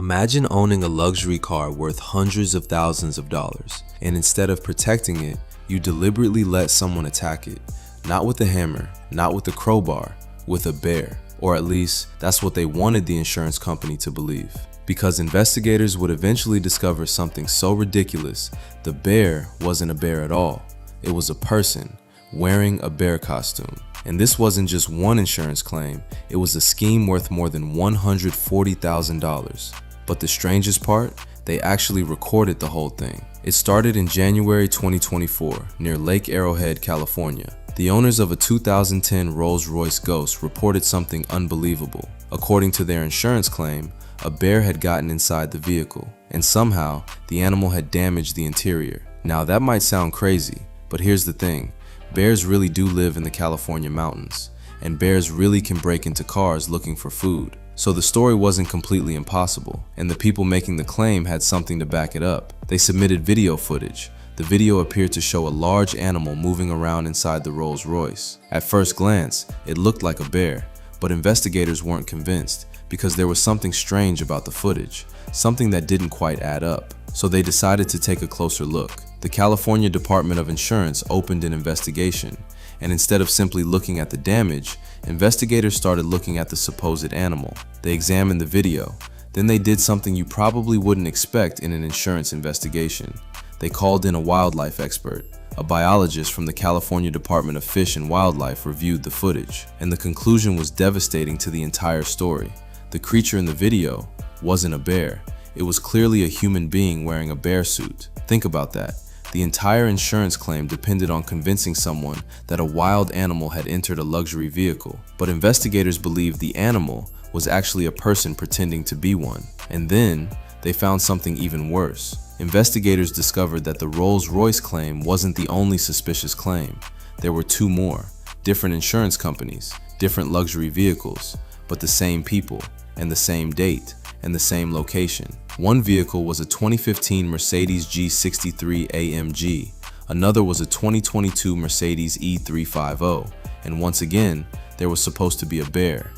Imagine owning a luxury car worth hundreds of thousands of dollars, and instead of protecting it, you deliberately let someone attack it. Not with a hammer, not with a crowbar, with a bear. Or at least, that's what they wanted the insurance company to believe. Because investigators would eventually discover something so ridiculous, the bear wasn't a bear at all. It was a person wearing a bear costume. And this wasn't just one insurance claim, it was a scheme worth more than $140,000. But the strangest part, they actually recorded the whole thing. It started in January 2024 near Lake Arrowhead, California. The owners of a 2010 Rolls-Royce Ghost reported something unbelievable. According to their insurance claim, a bear had gotten inside the vehicle, and somehow the animal had damaged the interior. Now that might sound crazy, but here's the thing. Bears really do live in the California mountains, and bears really can break into cars looking for food. So the story wasn't completely impossible, and the people making the claim had something to back it up. They submitted video footage. The video appeared to show a large animal moving around inside the Rolls-Royce. At first glance, it looked like a bear, but investigators weren't convinced because there was something strange about the footage, something that didn't quite add up. So they decided to take a closer look. The California Department of Insurance opened an investigation, and instead of simply looking at the damage, investigators started looking at the supposed animal. They examined the video. Then they did something you probably wouldn't expect in an insurance investigation. They called in a wildlife expert. A biologist from the California Department of Fish and Wildlife reviewed the footage, and the conclusion was devastating to the entire story. The creature in the video wasn't a bear. It was clearly a human being wearing a bear suit. Think about that. The entire insurance claim depended on convincing someone that a wild animal had entered a luxury vehicle. But investigators believed the animal was actually a person pretending to be one. And then, they found something even worse. Investigators discovered that the Rolls-Royce claim wasn't the only suspicious claim. There were two more, different insurance companies, different luxury vehicles, but the same people, and the same date, and the same location. One vehicle was a 2015 Mercedes G63 AMG, another was a 2022 Mercedes E350, and once again, there was supposed to be a bear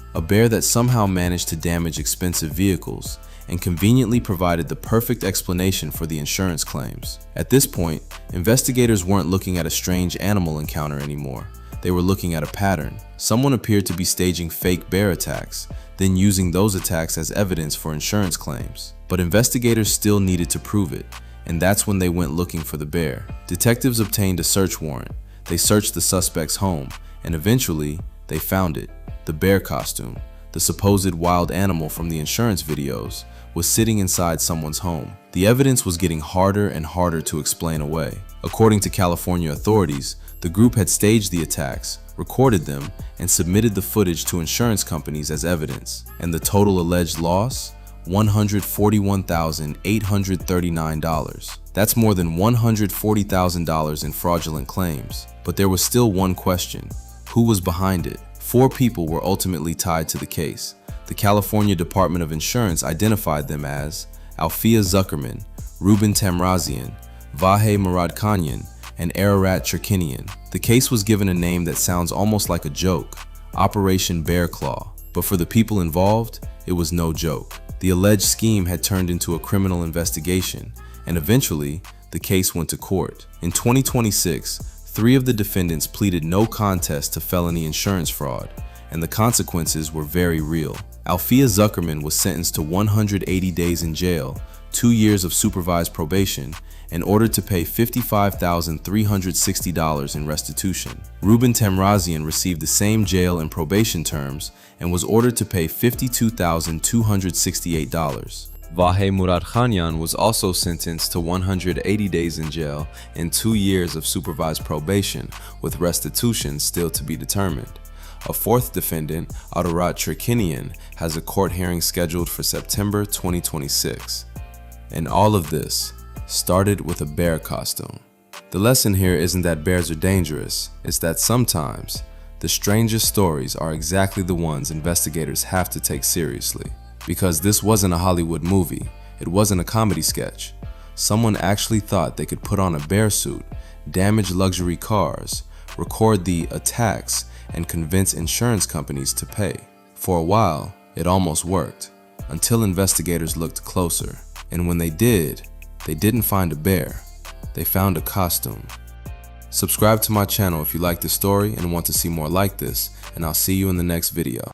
that somehow managed to damage expensive vehicles and conveniently provided the perfect explanation for the insurance claims. At this point, investigators weren't looking at a strange animal encounter anymore. They were looking at a pattern. Someone appeared to be staging fake bear attacks, then using those attacks as evidence for insurance claims. But investigators still needed to prove it, and that's when they went looking for the bear. Detectives obtained a search warrant. They searched the suspect's home, and eventually, they found it. The bear costume, the supposed wild animal from the insurance videos, was sitting inside someone's home. The evidence was getting harder and harder to explain away. According to California authorities, the group had staged the attacks, recorded them, and submitted the footage to insurance companies as evidence. And the total alleged loss? $141,839. That's more than $140,000 in fraudulent claims. But there was still one question. Who was behind it? 4 people were ultimately tied to the case. The California Department of Insurance identified them as Alfia Zuckerman, Ruben Tamrazian, Vahe Muradkanian, and Ararat Cherkinian. The case was given a name that sounds almost like a joke, Operation Bear Claw. But for the people involved, it was no joke. The alleged scheme had turned into a criminal investigation, and eventually, the case went to court. In 2026, 3 of the defendants pleaded no contest to felony insurance fraud, and the consequences were very real. Alfia Zuckerman was sentenced to 180 days in jail, 2 years of supervised probation, and ordered to pay $55,360 in restitution. Ruben Tamrazian received the same jail and probation terms and was ordered to pay $52,268. Vahe Muradkanian was also sentenced to 180 days in jail and 2 years of supervised probation, with restitution still to be determined. A 4th defendant, Ararat Cherkinian, has a court hearing scheduled for September 2026. And all of this started with a bear costume. The lesson here isn't that bears are dangerous, it's that sometimes the strangest stories are exactly the ones investigators have to take seriously. Because this wasn't a Hollywood movie, it wasn't a comedy sketch. Someone actually thought they could put on a bear suit, damage luxury cars, record the attacks, and convince insurance companies to pay. For a while, it almost worked. until investigators looked closer. And when they did, they didn't find a bear, they found a costume. Subscribe to my channel if you like this story and want to see more like this, and I'll see you in the next video.